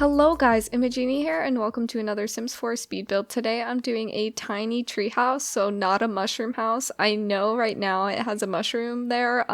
Hello guys, Imogenia here and welcome to another Sims 4 speed build. Today I'm doing a tiny tree house, so not a mushroom house. I know right now it has a mushroom there,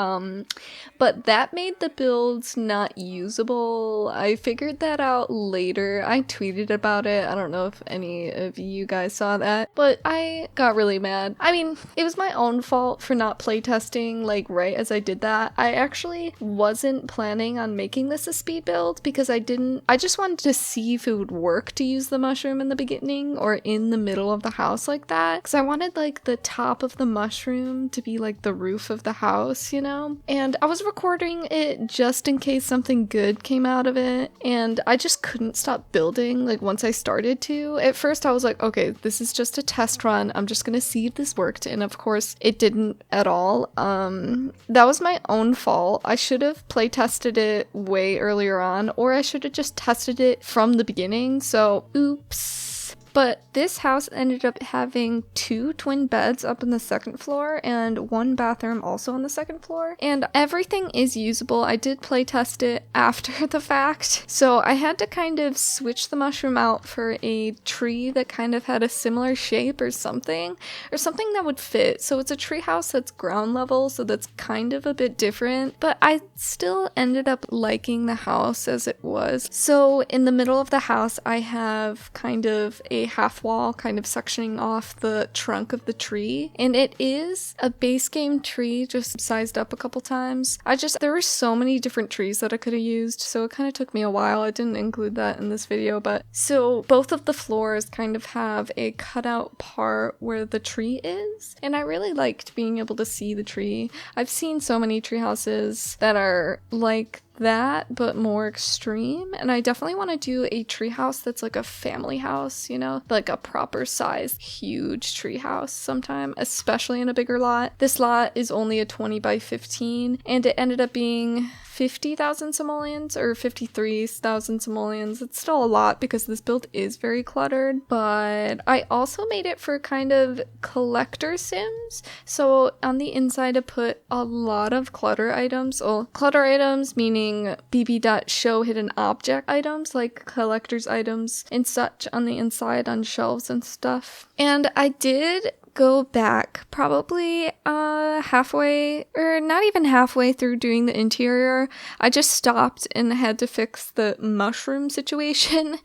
but that made the builds not usable. I figured that out later. I tweeted about it. I don't know if any of you guys saw that, but I got really mad. I mean, it was my own fault for not playtesting like right as I did that. I actually wasn't planning on making this a speed build because I just wanted to see if it would work to use the mushroom in the beginning or in the middle of the house like that, because I wanted like the top of the mushroom to be like the roof of the house, you know? And I was recording it just in case something good came out of it, and I just couldn't stop building like once I started to. At first I was like, okay, this is just a test run, I'm just gonna see if this worked, and of course it didn't at all. That was my own fault. I should have playtested it way earlier on, or I should have just tested it from the beginning, so oops. But this house ended up having 2 twin beds up on the second floor and 1 bathroom also on the second floor, and everything is usable. I did playtest it after the fact, so I had to kind of switch the mushroom out for a tree that kind of had a similar shape or something that would fit. So it's a tree house that's ground level, so that's kind of a bit different, but I still ended up liking the house as it was. So in the middle of the house I have kind of a half wall kind of sectioning off the trunk of the tree, and it is a base game tree just sized up a couple times. There were so many different trees that I could have used, so it kind of took me a while. I didn't include that in this video, but so both of the floors kind of have a cutout part where the tree is, and I really liked being able to see the tree. I've seen so many tree houses that are like that but more extreme, and I definitely want to do a tree house that's like a family house, you know, like a proper size huge tree house sometime, especially in a bigger lot. This lot is only a 20 by 15 and it ended up being 50,000 simoleons or 53,000 simoleons. It's still a lot because this build is very cluttered, but I also made it for kind of collector sims. So on the inside I put a lot of clutter items. Well, clutter items meaning Bb.showhiddenobject items, like collector's items and such on the inside on shelves and stuff. And I did go back probably halfway, or not even halfway through doing the interior. I just stopped and had to fix the mushroom situation,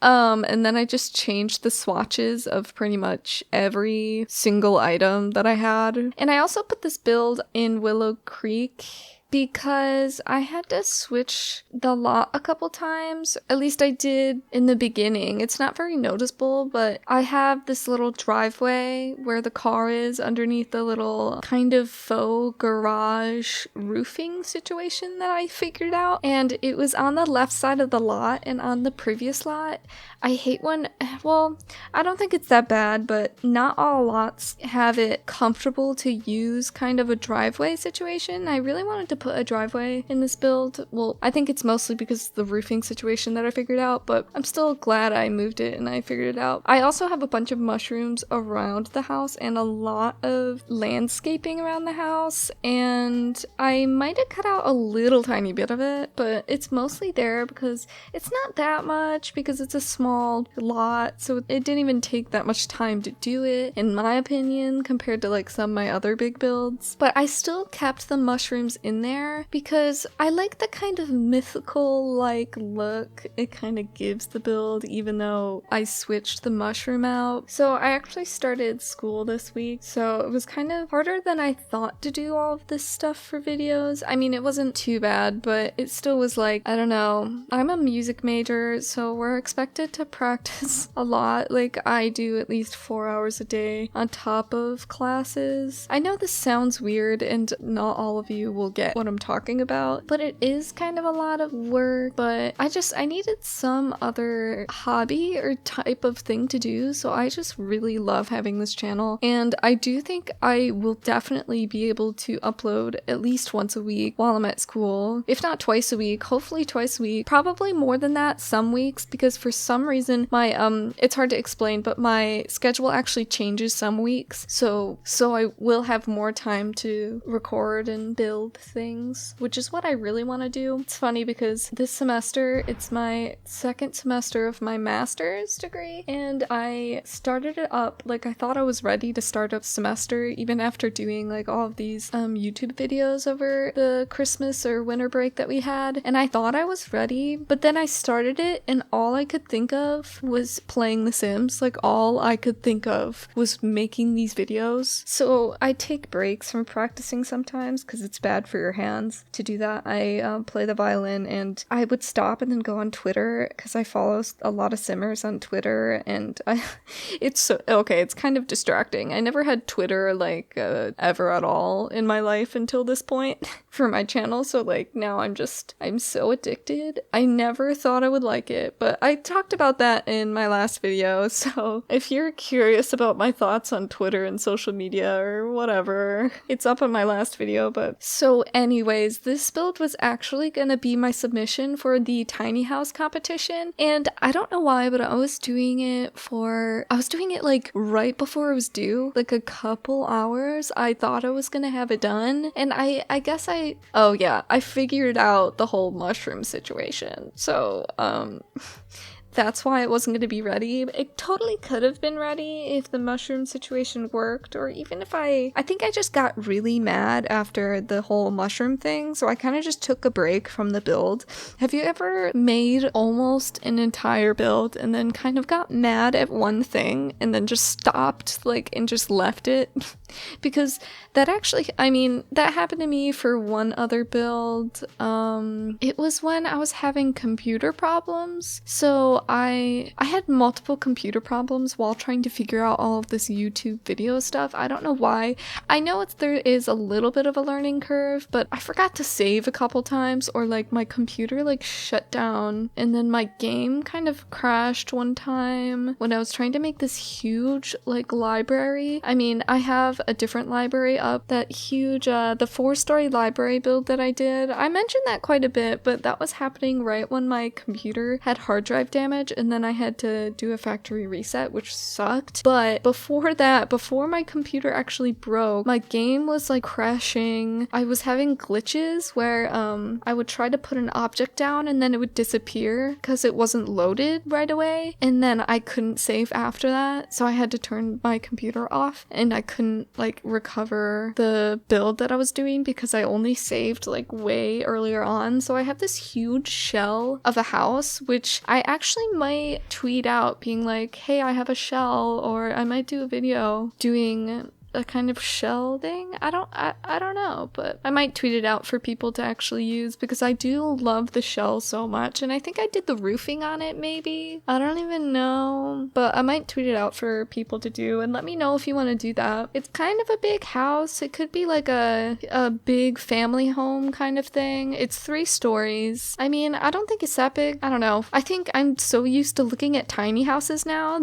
and then I just changed the swatches of pretty much every single item that I had. And I also put this build in Willow Creek because I had to switch the lot a couple times. At least I did in the beginning. It's not very noticeable, but I have this little driveway where the car is underneath the little kind of faux garage roofing situation that I figured out. And it was on the left side of the lot, and on the previous lot, I hate when, well, I don't think it's that bad, but not all lots have it comfortable to use kind of a driveway situation. I really wanted to put a driveway in this build. Well, I think it's mostly because of the roofing situation that I figured out, but I'm still glad I moved it and I figured it out. I also have a bunch of mushrooms around the house and a lot of landscaping around the house, and I might have cut out a little tiny bit of it, but it's mostly there because it's not that much, because it's a small lot, so it didn't even take that much time to do it, in my opinion, compared to like some of my other big builds. But I still kept the mushrooms in there because I like the kind of mythical like look it kind of gives the build, even though I switched the mushroom out. So I actually started school this week, so it was kind of harder than I thought to do all of this stuff for videos. I mean, it wasn't too bad, but it still was like, I don't know. I'm a music major, so we're expected to practice a lot. Like, I do at least 4 hours a day on top of classes. I know this sounds weird and not all of you will get what I'm talking about, but it is kind of a lot of work. But I needed some other hobby or type of thing to do, so I just really love having this channel, and I do think I will definitely be able to upload at least once a week while I'm at school, if not twice a week, hopefully twice a week, probably more than that some weeks, because for some reason my it's hard to explain, but my schedule actually changes some weeks, so I will have more time to record and build things. things, which is what I really want to do. It's funny because this semester, it's my second semester of my master's degree, and I started it up, like I thought I was ready to start up semester even after doing like all of these YouTube videos over the Christmas or winter break that we had, and I thought I was ready, but then I started it and all I could think of was playing The Sims. Like all I could think of was making these videos. So I take breaks from practicing sometimes because it's bad for your hands to do that. I play the violin and I would stop and then go on Twitter because I follow a lot of simmers on Twitter, and it's so okay, it's kind of distracting. I never had Twitter like ever at all in my life until this point for my channel, so like now I'm so addicted. I never thought I would like it, but I talked about that in my last video, so if you're curious about my thoughts on Twitter and social media or whatever, it's up in my last video. But so anyways, this build was actually gonna be my submission for the tiny house competition, and I don't know why, but I was doing it like right before it was due, like a couple hours. I thought I was gonna have it done, and I guess oh yeah, I figured out the whole mushroom situation. So that's why it wasn't going to be ready. It totally could have been ready if the mushroom situation worked, or even if I think I just got really mad after the whole mushroom thing, so I kind of just took a break from the build. Have you ever made almost an entire build and then kind of got mad at one thing and then just stopped, like, and just left it? Because that actually, I mean, that happened to me for one other build. It was when I was having computer problems. So I had multiple computer problems while trying to figure out all of this YouTube video stuff. I don't know why. I know there is a little bit of a learning curve, but I forgot to save a couple times, or like my computer like shut down, and then my game kind of crashed one time when I was trying to make this huge like library. I mean, I have a different library up, that huge the 4-story library build that I did. I mentioned that quite a bit, but that was happening right when my computer had hard drive damage, and then I had to do a factory reset, which sucked. But before that, before my computer actually broke, my game was like crashing. I was having glitches where I would try to put an object down and then it would disappear because it wasn't loaded right away, and then I couldn't save after that, so I had to turn my computer off, and I couldn't like recover the build that I was doing because I only saved like way earlier on. So I have this huge shell of a house, which I actually might tweet out being like, hey, I have a shell, or I might do a video doing a kind of shell thing. I don't know, but I might tweet it out for people to actually use because I do love the shell so much, and I think I did the roofing on it maybe. I don't even know, but I might tweet it out for people to do, and let me know if you want to do that. It's kind of a big house. It could be like a big family home kind of thing. It's 3 stories. I mean, I don't think it's that big. I don't know. I think I'm so used to looking at tiny houses now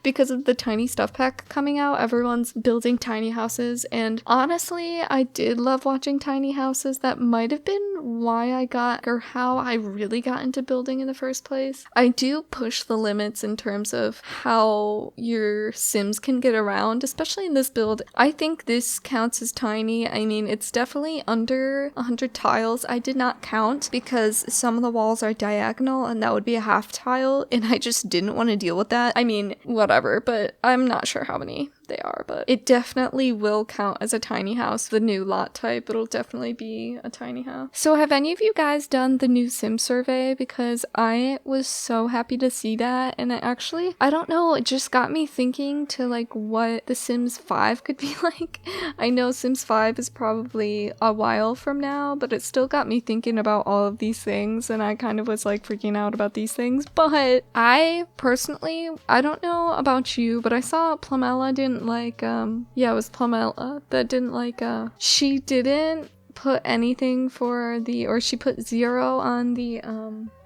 because of the tiny stuff pack coming out. Everyone's building tiny houses, and honestly, I did love watching tiny houses. That might have been why I got, or how I really got into building in the first place. I do push the limits in terms of how your Sims can get around, especially in this build. I think this counts as tiny. I mean, it's definitely under 100 tiles. I did not count because some of the walls are diagonal, and that would be a half tile, and I just didn't want to deal with that. I mean, whatever, but I'm not sure how many they are, but it definitely will count as a tiny house. The new lot type, it'll definitely be a tiny house. So have any of you guys done the new Sim survey? Because I was so happy to see that, and it actually, I don't know, it just got me thinking to like what the Sims 5 could be like. I know Sims 5 is probably a while from now, but it still got me thinking about all of these things, and I kind of was like freaking out about these things. But I personally, I don't know about you, but I saw Plumella didn't like, yeah, it was Plumella that didn't like, she didn't put anything for the, or she put 0 on the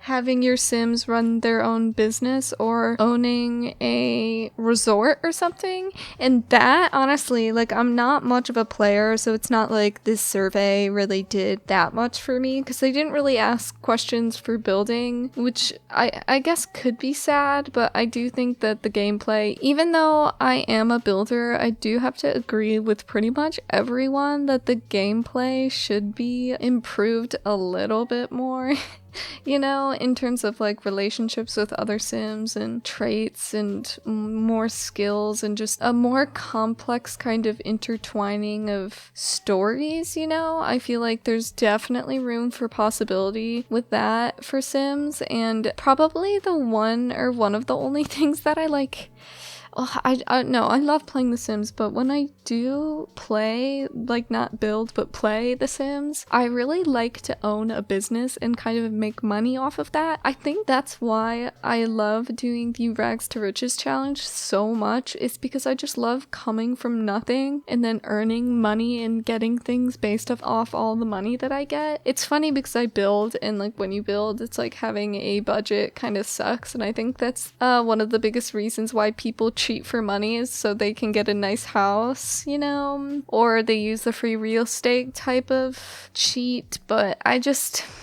having your Sims run their own business or owning a resort or something. And that, honestly, like, I'm not much of a player, so it's not like this survey really did that much for me, because they didn't really ask questions for building, which I guess could be sad, but I do think that the gameplay, even though I am a builder, I do have to agree with pretty much everyone that the gameplay should be improved a little bit more. You know, in terms of like relationships with other Sims and traits and more skills and just a more complex kind of intertwining of stories, you know? I feel like there's definitely room for possibility with that for Sims, and probably the one of the only things that I like. Oh, I love playing The Sims, but when I do play, like not build, but play The Sims, I really like to own a business and kind of make money off of that. I think that's why I love doing the Rags to Riches challenge so much. It's because I just love coming from nothing and then earning money and getting things based off all the money that I get. It's funny because I build, and like when you build, it's like having a budget kind of sucks, and I think that's one of the biggest reasons why people cheat for money is so they can get a nice house, you know, or they use the free real estate type of cheat. But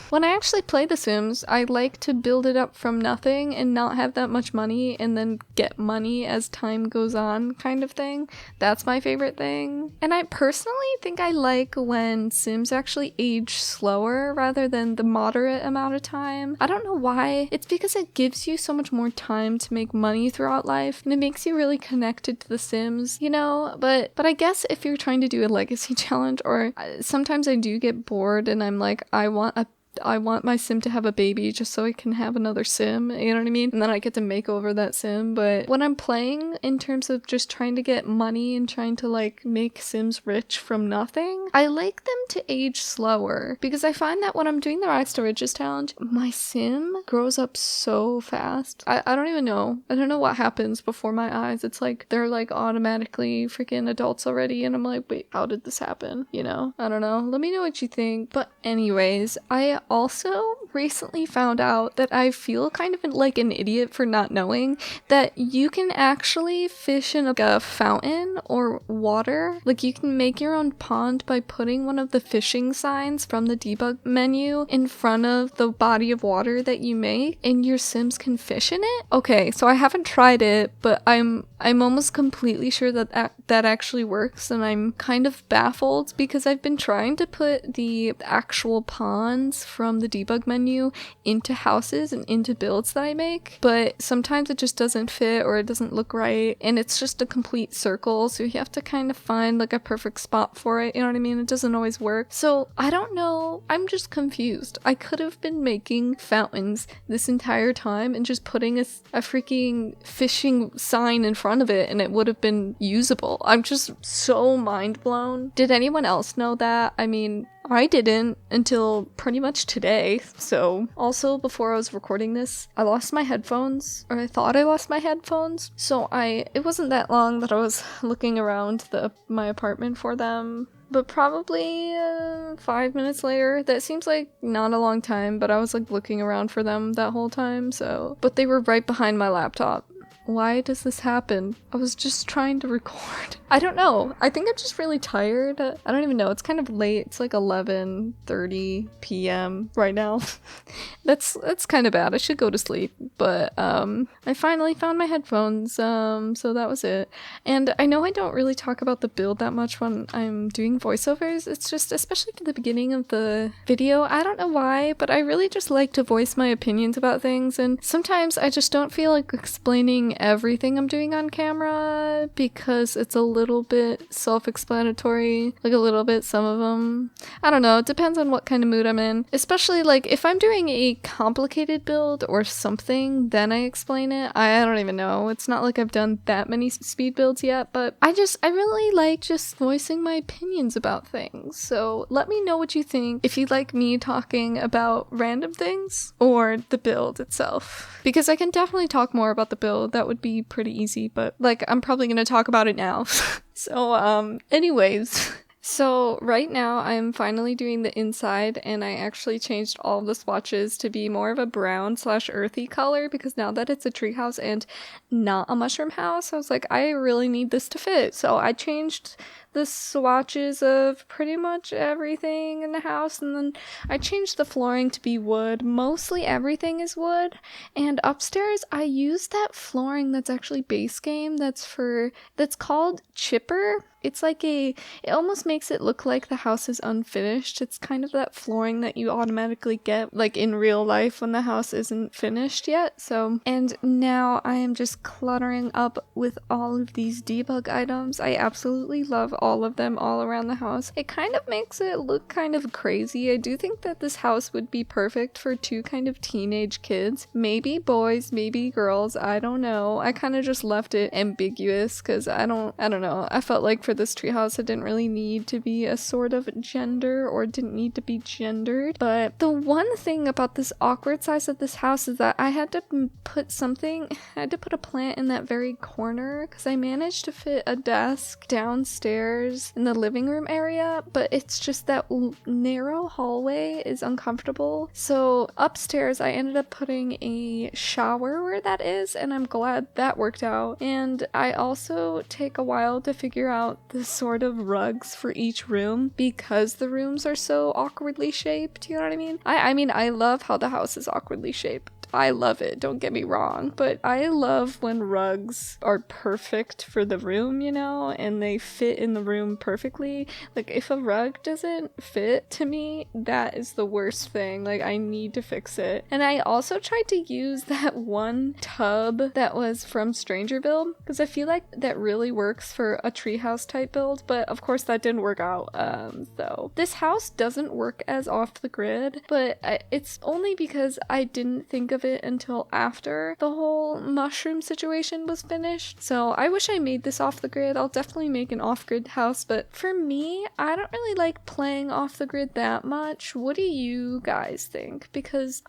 when I actually play The Sims, I like to build it up from nothing and not have that much money and then get money as time goes on kind of thing. That's my favorite thing. And I personally think I like when Sims actually age slower rather than the moderate amount of time. I don't know why. It's because it gives you so much more time to make money throughout life, and it makes you really connected to The Sims, you know? But I guess if you're trying to do a legacy challenge, or sometimes I do get bored and I'm like, I want my Sim to have a baby just so I can have another Sim, you know what I mean? And then I get to make over that Sim. But when I'm playing in terms of just trying to get money and trying to like make Sims rich from nothing, I like them to age slower, because I find that when I'm doing the Rags to Riches challenge, my Sim grows up so fast. I don't even know. I don't know what happens before my eyes. It's like they're like automatically freaking adults already, and I'm like, wait, how did this happen? You know? I don't know. Let me know what you think. But anyways, I also recently found out that I feel kind of like an idiot for not knowing that you can actually fish in a fountain or water. Like, you can make your own pond by putting one of the fishing signs from the debug menu in front of the body of water that you make, and your Sims can fish in it. Okay, so I haven't tried it, but I'm almost completely sure that actually works, and I'm kind of baffled because I've been trying to put the actual ponds from the debug menu into houses and into builds that I make, but sometimes it just doesn't fit or it doesn't look right, and it's just a complete circle, so you have to kind of find like a perfect spot for it, you know what I mean? It doesn't always work. So I don't know, I'm just confused. I could have been making fountains this entire time and just putting a freaking fishing sign in front of it and it would have been usable. I'm just so mind blown. Did anyone else know that? I mean, I didn't until pretty much today. So also, before I was recording this, I lost my headphones, or I thought I lost my headphones. So it wasn't that long that I was looking around my apartment for them, but probably 5 minutes later. That seems like not a long time, but I was like looking around for them that whole time. But they were right behind my laptop. Why does this happen? I was just trying to record. I don't know. I think I'm just really tired. I don't even know. It's kind of late. It's like 11:30 p.m. right now. That's kind of bad. I should go to sleep. But I finally found my headphones. So that was it. And I know I don't really talk about the build that much when I'm doing voiceovers. It's just, especially at the beginning of the video, I don't know why, but I really just like to voice my opinions about things. And sometimes I just don't feel like explaining everything I'm doing on camera because it's a little bit self-explanatory, like a little bit, some of them. I don't know, it depends on what kind of mood I'm in, especially like if I'm doing a complicated build or something, then I explain it. I don't even know, it's not like I've done that many speed builds yet, but I really like just voicing my opinions about things. So let me know what you think, if you like me talking about random things or the build itself, because I can definitely talk more about the build. That would be pretty easy, but like I'm probably gonna talk about it now. So anyways, So right now I'm finally doing the inside, and I actually changed all of the swatches to be more of a brown / earthy color, because now that it's a treehouse and not a mushroom house, I was like, I really need this to fit. So I changed the swatches of pretty much everything in the house, and then I changed the flooring to be wood. Mostly everything is wood, and upstairs I used that flooring that's actually base game that's called chipper. It's like it almost makes it look like the house is unfinished. It's kind of that flooring that you automatically get like in real life when the house isn't finished yet. So, and now I am just cluttering up with all of these debug items. I absolutely love all of them all around the house. It kind of makes it look kind of crazy. I do think that this house would be perfect for two kind of teenage kids. Maybe boys, maybe girls, I don't know. I kind of just left it ambiguous because I don't know. I felt like for this treehouse it didn't really need to be a sort of gender, or didn't need to be gendered. But the one thing about this awkward size of this house is that I had to put a plant in that very corner, because I managed to fit a desk downstairs in the living room area, but it's just that narrow hallway is uncomfortable. So upstairs I ended up putting a shower where that is, and I'm glad that worked out. And I also take a while to figure out the sort of rugs for each room, because the rooms are so awkwardly shaped, you know what I mean? I mean, I love how the house is awkwardly shaped. I love it, don't get me wrong, but I love when rugs are perfect for the room, you know, and they fit in the room perfectly. Like, if a rug doesn't fit to me, that is the worst thing. Like, I need to fix it. And I also tried to use that one tub that was from Stranger Build, because I feel like that really works for a treehouse type build, but of course that didn't work out. So this house doesn't work as off the grid, but it's only because I didn't think of it until after the whole mushroom situation was finished. So I wish I made this off the grid. I'll definitely make an off-grid house, but for me, I don't really like playing off the grid that much. What do you guys think? Because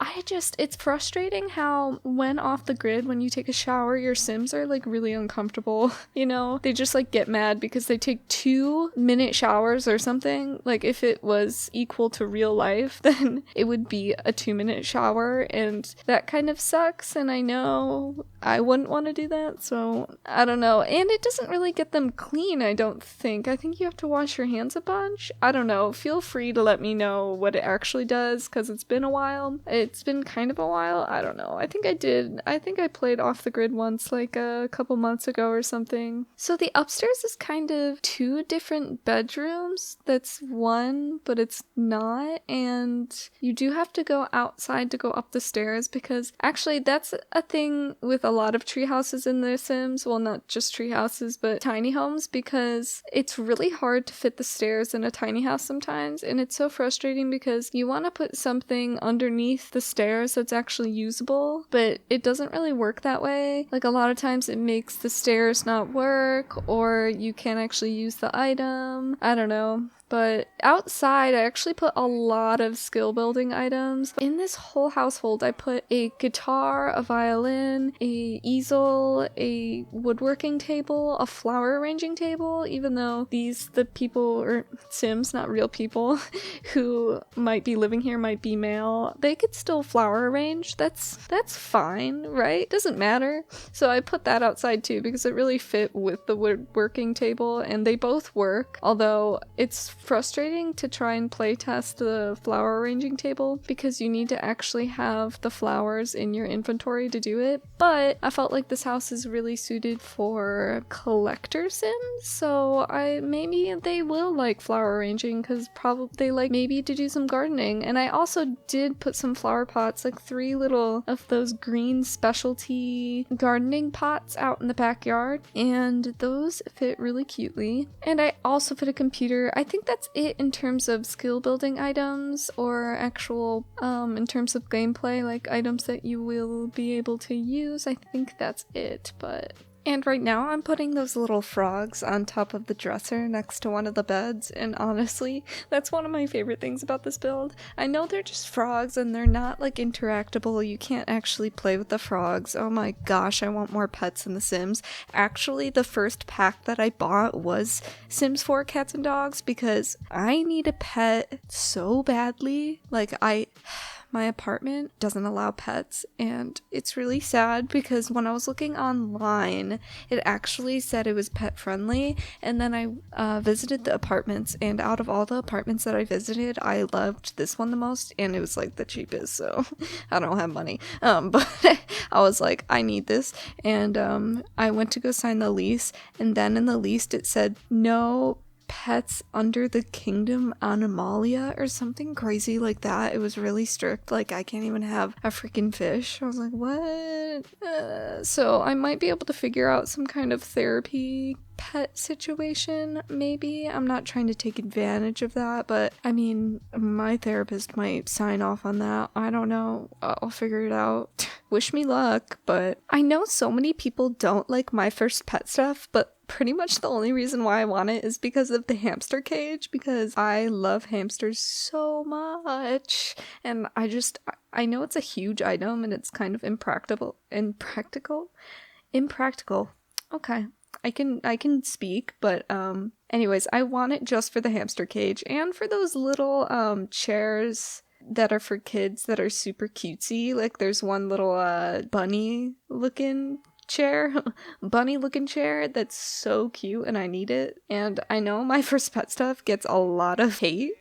it's frustrating how when off the grid, when you take a shower, your Sims are like really uncomfortable. You know, they just like get mad because they take 2-minute showers or something. Like, if it was equal to real life, then it would be a 2-minute shower, and that kind of sucks, and I know I wouldn't want to do that, so I don't know. And it doesn't really get them clean, I don't think. I think you have to wash your hands a bunch. I don't know. Feel free to let me know what it actually does, because it's been a while. It's been kind of a while. I don't know. I think I played off the grid once, like a couple months ago or something. So the upstairs is kind of 2 different bedrooms. That's one, but it's not, and you do have to go outside to go up the stairs, because actually that's a thing with a lot of tree houses in The Sims. Well, not just tree houses, but tiny homes, because it's really hard to fit the stairs in a tiny house sometimes, and it's so frustrating because you want to put something underneath the stairs that's actually usable, but it doesn't really work that way. Like, a lot of times it makes the stairs not work, or you can't actually use the item. I don't know. But outside, I actually put a lot of skill building items. In this whole household, I put a guitar, a violin, a easel, a woodworking table, a flower arranging table, even though the people, or Sims, not real people, who might be living here might be male, they could still flower arrange. That's fine, right? Doesn't matter. So I put that outside too, because it really fit with the woodworking table, and they both work, although it's frustrating to try and play test the flower arranging table, because you need to actually have the flowers in your inventory to do it. But I felt like this house is really suited for collector Sims, so maybe they will like flower arranging, because probably they like maybe to do some gardening. And I also did put some flower pots, like 3 little of those green specialty gardening pots out in the backyard, and those fit really cutely. And I also put a computer. I think that's it in terms of skill building items, or actual in terms of gameplay, like items that you will be able to use. I think that's it, but And right now I'm putting those little frogs on top of the dresser next to one of the beds, and honestly, that's one of my favorite things about this build. I know they're just frogs and they're not like interactable, you can't actually play with the frogs. Oh my gosh, I want more pets in The Sims. Actually, the first pack that I bought was Sims 4 cats and dogs because I need a pet so badly. Like my apartment doesn't allow pets, and it's really sad because when I was looking online, it actually said it was pet friendly, and then I visited the apartments, and out of all the apartments that I visited, I loved this one the most, and it was like the cheapest, so I don't have money. But I was like, I need this, and I went to go sign the lease, and then in the lease it said no pets under the kingdom Anomalia or something crazy like that. It was really strict. Like, I can't even have a freaking fish. I was like, what? So I might be able to figure out some kind of therapy pet situation, maybe. I'm not trying to take advantage of that, but I mean, my therapist might sign off on that. I don't know. I'll figure it out. Wish me luck, but I know so many people don't like my first pet stuff, but pretty much the only reason why I want it is because of the hamster cage, because I love hamsters so much, and I know it's a huge item and it's kind of impractical. Okay. I can speak, but anyways, I want it just for the hamster cage and for those little chairs that are for kids that are super cutesy. Like there's one little bunny looking chair that's so cute, and I need it. And I know my first pet stuff gets a lot of hate.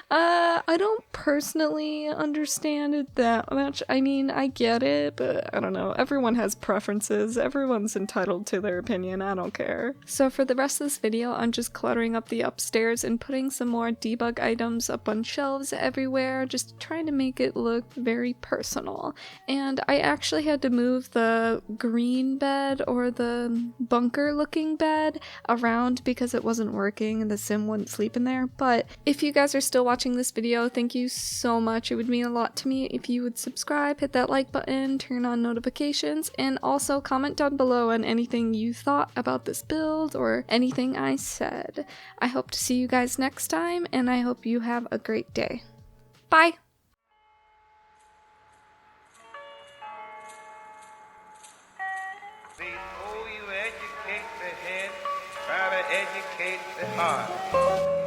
I don't personally understand it that much. I mean, I get it, but I don't know. Everyone has preferences. Everyone's entitled to their opinion. I don't care. So for the rest of this video, I'm just cluttering up the upstairs and putting some more debug items up on shelves everywhere, just trying to make it look very personal. And I actually had to move the green bed, or the bunker looking bed, around because it wasn't working and the sim wouldn't sleep in there. But if you guys are still watching this video, thank you so much. It would mean a lot to me if you would subscribe, hit that like button, turn on notifications, and also comment down below on anything you thought about this build or anything I said. I hope to see you guys next time, and I hope you have a great day. Bye! Before you educate the head, try to educate the heart.